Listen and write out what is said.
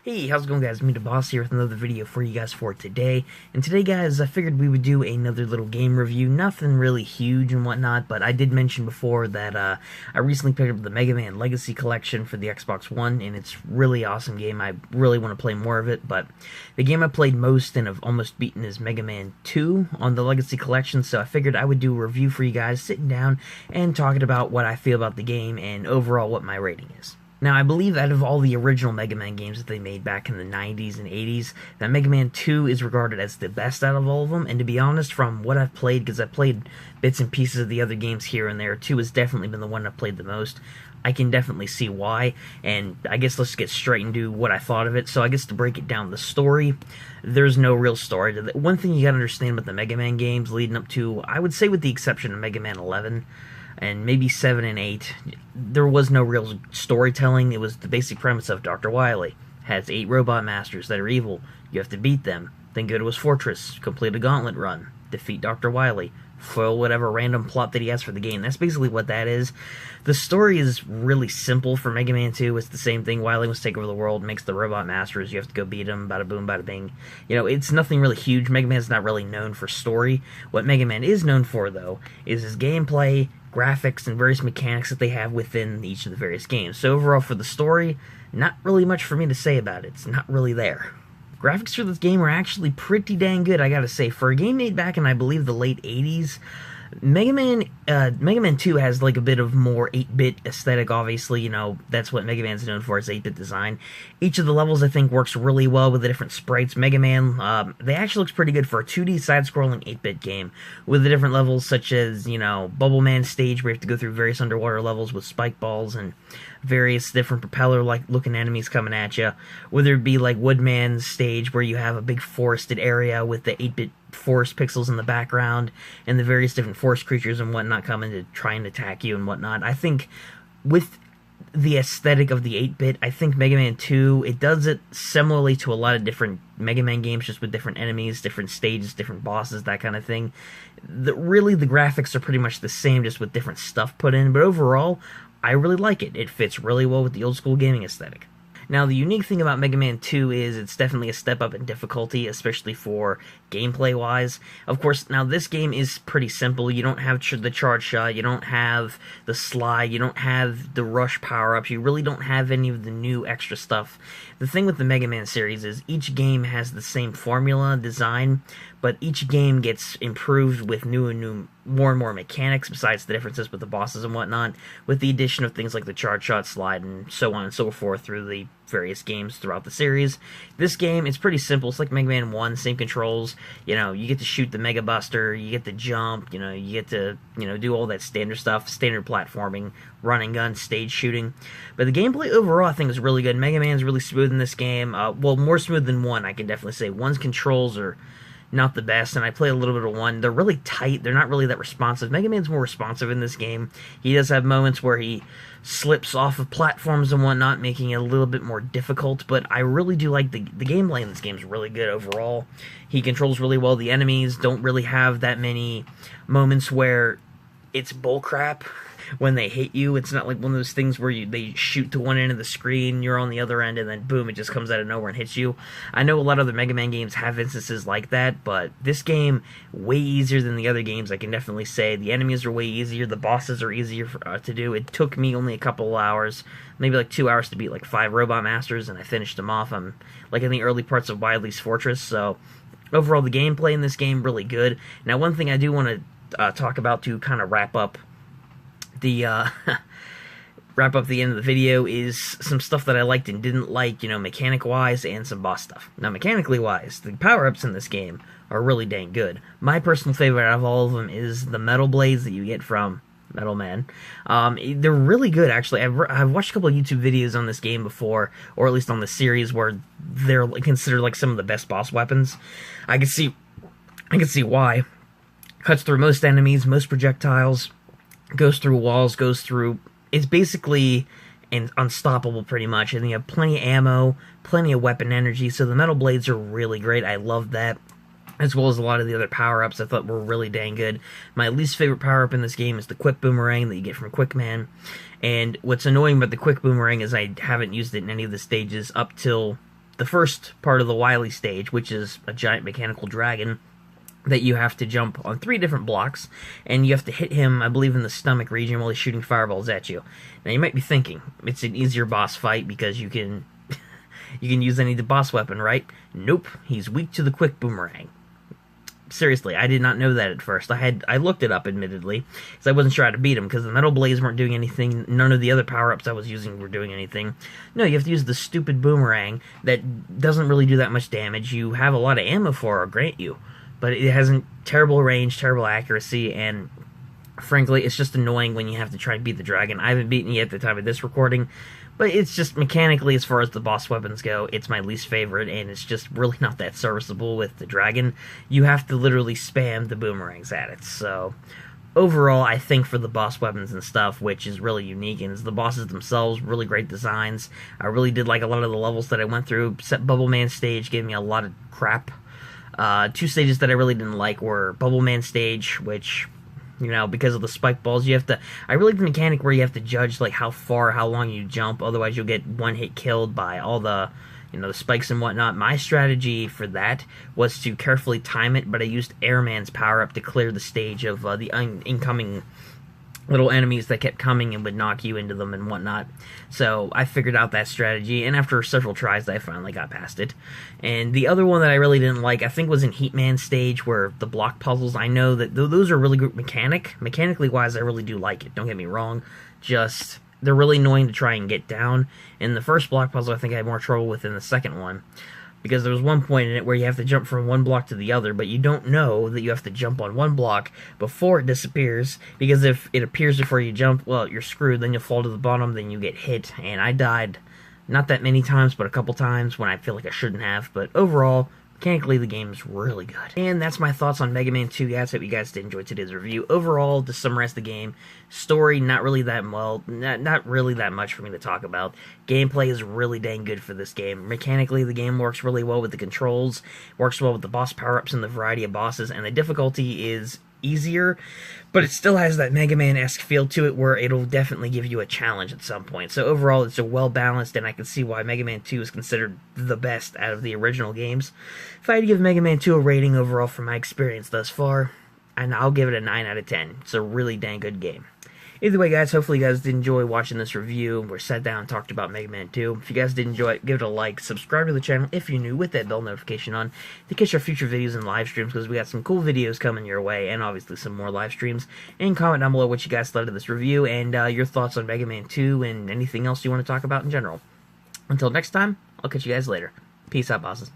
Hey, how's it going, guys? Me, the boss here with another video for you guys for today. And today, guys, I figured we would do another little game review. Nothing really huge and whatnot, but I did mention before that I recently picked up the Mega Man Legacy Collection for the Xbox One, and it's a really awesome game. I really want to play more of it, but the game I played most and have almost beaten is Mega Man 2 on the Legacy Collection, so I figured I would do a review for you guys, sitting down and talking about what I feel about the game and overall what my rating is. Now, I believe out of all the original Mega Man games that they made back in the 90s and 80s, that Mega Man 2 is regarded as the best out of all of them, and to be honest, from what I've played, because I've played bits and pieces of the other games here and there, 2 has definitely been the one I've played the most. I can definitely see why, and I guess let's get straight into what I thought of it. So I guess to break it down, the story, there's no real story. One thing you gotta understand about the Mega Man games leading up to, I would say with the exception of Mega Man 11, and maybe 7 and 8, there was no real storytelling. It was the basic premise of Dr. Wily has 8 robot masters that are evil. You have to beat them, then go to his fortress, complete a gauntlet run, defeat Dr. Wily, foil whatever random plot that he has for the game. That's basically what that is. The story is really simple for Mega Man 2. It's the same thing. Wily must take over the world, makes the robot masters. You have to go beat them, bada boom, bada bing. You know, it's nothing really huge. Mega Man's not really known for story. What Mega Man is known for, though, is his gameplay, graphics, and various mechanics that they have within each of the various games. So overall, for the story, not really much for me to say about it. It's not really there. Graphics for this game are actually pretty dang good, I gotta say. For a game made back in, I believe, the late 80s, Mega Man 2 has like a bit of more 8-bit aesthetic, obviously. You know, that's what Mega Man's known for, is 8-bit design. Each of the levels, I think, works really well with the different sprites. Mega Man, they actually looks pretty good for a 2D side-scrolling 8-bit game, with the different levels such as, you know, Bubble Man stage, where you have to go through various underwater levels with spike balls and various different propeller-like looking enemies coming at you. Whether it be like Woodman stage, where you have a big forested area with the 8-bit forest pixels in the background and the various different forest creatures and whatnot coming to try and attack you and whatnot. I think with the aesthetic of the 8-bit, I think Mega Man 2, it does it similarly to a lot of different Mega Man games, just with different enemies, different stages, different bosses, that kind of thing. Really, the graphics are pretty much the same, just with different stuff put in, but overall, I really like it. It fits really well with the old school gaming aesthetic. Now, the unique thing about Mega Man 2 is it's definitely a step up in difficulty, especially for gameplay-wise. Of course, now this game is pretty simple. You don't have the charge shot, you don't have the slide, you don't have the rush power-ups, you really don't have any of the new extra stuff. The thing with the Mega Man series is each game has the same formula, design, but each game gets improved with more and more mechanics, besides the differences with the bosses and whatnot, with the addition of things like the charge shot, slide, and so on and so forth through the various games throughout the series. This game, it's pretty simple. It's like Mega Man 1, same controls. You know, you get to shoot the Mega Buster, you get to jump, you know, you get to, you know, do all that standard stuff, standard platforming, running gun, stage shooting. But the gameplay overall, I think, is really good. Mega Man's really smooth in this game. Well, more smooth than 1, I can definitely say. 1's controls are not the best, and I play a little bit of 1. They're really tight. They're not really that responsive. Mega Man's more responsive in this game. He does have moments where he slips off of platforms and whatnot, making it a little bit more difficult, but I really do like the gameplay in this game is really good overall. He controls really well. The enemies don't really have that many moments where it's bullcrap when they hit you. It's not like one of those things where they shoot to one end of the screen, you're on the other end, and then boom, it just comes out of nowhere and hits you. I know a lot of the Mega Man games have instances like that, but this game, way easier than the other games, I can definitely say. The enemies are way easier, the bosses are easier to do. It took me only a couple hours, maybe like 2 hours to beat like 5 Robot Masters, and I finished them off. I'm like in the early parts of Wily's Fortress, so overall the gameplay in this game, really good. Now, one thing I do want to talk about to kind of wrap up the end of the video is some stuff that I liked and didn't like, you know, mechanic-wise, and some boss stuff. Now, mechanically-wise, the power-ups in this game are really dang good. My personal favorite out of all of them is the metal blades that you get from Metal Man. They're really good, actually. I've watched a couple of YouTube videos on this game before, or at least on the series, where they're considered like some of the best boss weapons. I can see why. Cuts through most enemies, most projectiles, goes through walls, it's basically unstoppable pretty much, and you have plenty of ammo, plenty of weapon energy, so the metal blades are really great. I love that, as well as a lot of the other power-ups I thought were really dang good. My least favorite power-up in this game is the Quick Boomerang that you get from Quickman, and what's annoying about the Quick Boomerang is I haven't used it in any of the stages up till the first part of the Wily stage, which is a giant mechanical dragon that you have to jump on 3 different blocks, and you have to hit him, I believe, in the stomach region while he's shooting fireballs at you. Now, you might be thinking, it's an easier boss fight because you can use any of the boss weapon, right? Nope, he's weak to the quick boomerang. Seriously, I did not know that at first. I looked it up, admittedly, because I wasn't sure how to beat him, because the Metal Blades weren't doing anything, none of the other power-ups I was using were doing anything. No, you have to use the stupid boomerang that doesn't really do that much damage. You have a lot of ammo for, I'll grant you, but it has terrible range, terrible accuracy, and frankly, it's just annoying when you have to try and beat the dragon. I haven't beaten it yet at the time of this recording, but it's just mechanically, as far as the boss weapons go, it's my least favorite, and it's just really not that serviceable with the dragon. You have to literally spam the boomerangs at it, so overall, I think for the boss weapons and stuff, which is really unique, and the bosses themselves, really great designs. I really did like a lot of the levels that I went through. Bubble Man stage gave me a lot of crap. 2 stages that I really didn't like were Bubble Man stage, which, you know, because of the spike balls, you have to... I really like the mechanic where you have to judge, like, how long you jump, otherwise you'll get one-hit killed by all the, you know, the spikes and whatnot. My strategy for that was to carefully time it, but I used Airman's power-up to clear the stage of the incoming little enemies that kept coming and would knock you into them and whatnot. So I figured out that strategy, and after several tries, I finally got past it. And the other one that I really didn't like, I think, was in Heatman stage, where the block puzzles, I know that those are really good mechanically wise, I really do like it, don't get me wrong, just they're really annoying to try and get down. In the first block puzzle, I think I had more trouble with than the second one, because there was one point in it where you have to jump from one block to the other, but you don't know that you have to jump on one block before it disappears, because if it appears before you jump, well, you're screwed, then you'll fall to the bottom, then you get hit, and I died not that many times, but a couple times when I feel like I shouldn't have, but overall, mechanically, the game's really good. And that's my thoughts on Mega Man 2, guys. Hope you guys did enjoy today's review. Overall, to summarize the game, story, not really that much for me to talk about. Gameplay is really dang good for this game. Mechanically, the game works really well with the controls, works well with the boss power-ups and the variety of bosses, and the difficulty is easier, but it still has that Mega Man-esque feel to it where it'll definitely give you a challenge at some point. So overall, it's a well-balanced, and I can see why Mega Man 2 is considered the best out of the original games. If I had to give Mega Man 2 a rating overall from my experience thus far, and I'll give it a 9 out of 10. It's a really dang good game. Either way, guys, hopefully you guys did enjoy watching this review. We sat down and talked about Mega Man 2. If you guys did enjoy it, give it a like, subscribe to the channel if you're new with that bell notification on to catch our future videos and live streams, because we got some cool videos coming your way, and obviously some more live streams. And comment down below what you guys thought of this review, and your thoughts on Mega Man 2, and anything else you want to talk about in general. Until next time, I'll catch you guys later. Peace out, bosses.